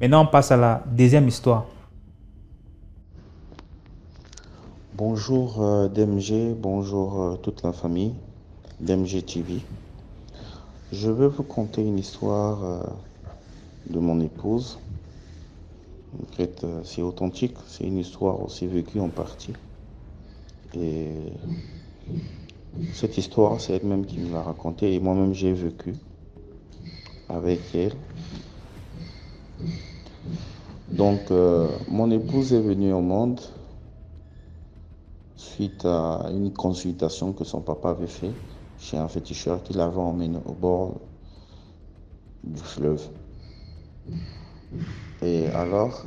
Maintenant, on passe à la deuxième histoire. Bonjour DMG, bonjour toute la famille DMG TV. Je vais vous conter une histoire de mon épouse. En fait, c'est authentique, c'est une histoire aussi vécue en partie. Et cette histoire, c'est elle-même qui me l'a racontée et moi-même j'ai vécu avec elle. Donc, mon épouse est venue au monde suite à une consultation que son papa avait fait chez un féticheur qui l'avait emmené au bord du fleuve. Et alors,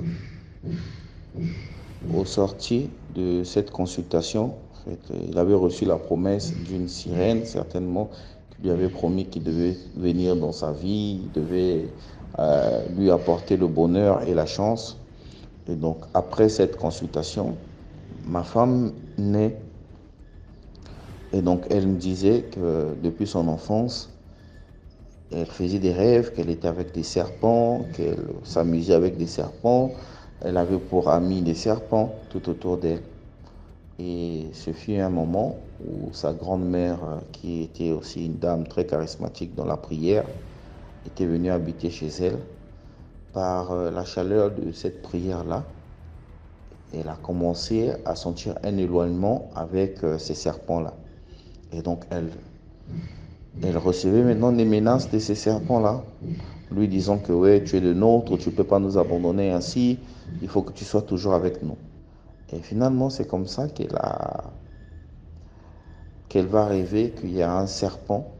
au sorti de cette consultation, en fait, il avait reçu la promesse d'une sirène, certainement, qui lui avait promis qu'il devait venir dans sa vie, il devait lui apporter le bonheur et la chance. Et donc, après cette consultation, ma femme naît. Et donc, elle me disait que depuis son enfance, elle faisait des rêves, qu'elle était avec des serpents, qu'elle s'amusait avec des serpents. Elle avait pour amis des serpents tout autour d'elle. Et ce fut un moment où sa grand-mère, qui était aussi une dame très charismatique dans la prière, était venue habiter chez elle. Par la chaleur de cette prière-là, elle a commencé à sentir un éloignement avec ces serpents-là. Et donc elle recevait maintenant des menaces de ces serpents-là, lui disant que ouais, tu es le nôtre, tu ne peux pas nous abandonner ainsi, il faut que tu sois toujours avec nous. Et finalement, c'est comme ça qu'elle va rêver qu'il y a un serpent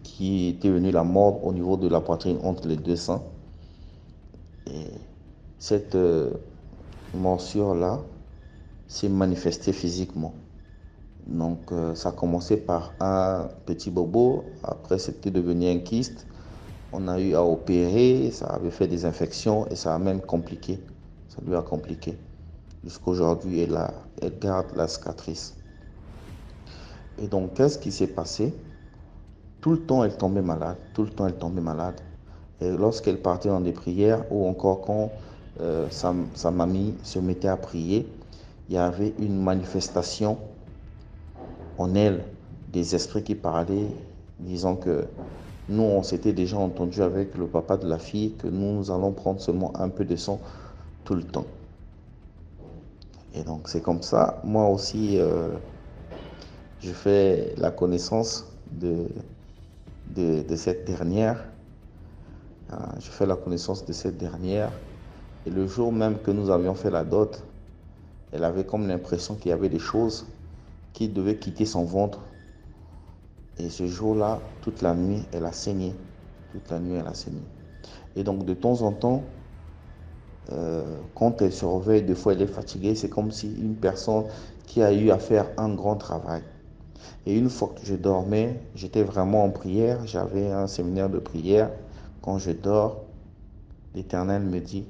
qui était venu la mordre au niveau de la poitrine entre les deux seins. Et cette morsure-là s'est manifestée physiquement. Donc ça a commencé par un petit bobo, après c'était devenu un kyste. On a eu à opérer, ça avait fait des infections et ça a même compliqué. Ça lui a compliqué. Jusqu'à aujourd'hui, elle garde la cicatrice. Et donc, qu'est-ce qui s'est passé? Tout le temps, elle tombait malade. Tout le temps, elle tombait malade. Et lorsqu'elle partait dans des prières, ou encore quand sa mamie se mettait à prier, il y avait une manifestation en elle des esprits qui parlaient, disant que nous, on s'était déjà entendu avec le papa de la fille que nous allons prendre seulement un peu de sang tout le temps. Et donc, c'est comme ça. Moi aussi, je fais la connaissance de cette dernière. Je fais la connaissance de cette dernière. Et le jour même que nous avions fait la dot, elle avait comme l'impression qu'il y avait des choses qui devaient quitter son ventre. Et ce jour-là, toute la nuit, elle a saigné. Toute la nuit, elle a saigné. Et donc, de temps en temps, quand elle se réveille, des fois elle est fatiguée, c'est comme si une personne qui a eu à faire un grand travail. Et une fois que je dormais, j'étais vraiment en prière, j'avais un séminaire de prière. Quand je dors, l'Éternel me dit,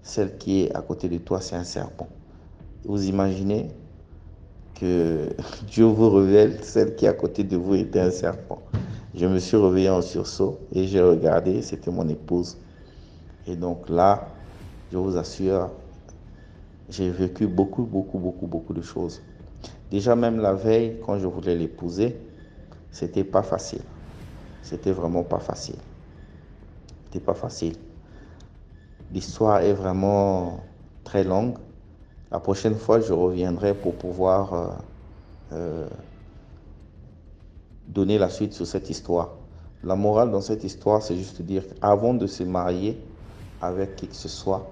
celle qui est à côté de toi, c'est un serpent. Vous imaginez que Dieu vous révèle, celle qui est à côté de vous était un serpent. Je me suis réveillé en sursaut et j'ai regardé, c'était mon épouse. Et donc là, je vous assure, j'ai vécu beaucoup de choses. Déjà même la veille, quand je voulais l'épouser, c'était pas facile. C'était vraiment pas facile. C'était pas facile. L'histoire est vraiment très longue. La prochaine fois, je reviendrai pour pouvoir euh, donner la suite sur cette histoire. La morale dans cette histoire, c'est juste dire qu'avant de se marier avec qui que ce soit,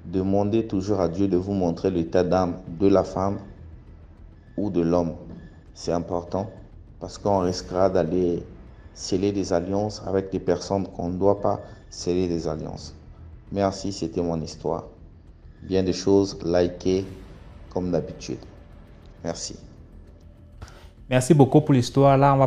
demandez toujours à Dieu de vous montrer l'état d'âme de la femme ou de l'homme. C'est important parce qu'on risquera d'aller sceller des alliances avec des personnes qu'on ne doit pas sceller des alliances. Merci, c'était mon histoire. Bien des choses, likez comme d'habitude. Merci. Merci beaucoup pour l'histoire. Là, on va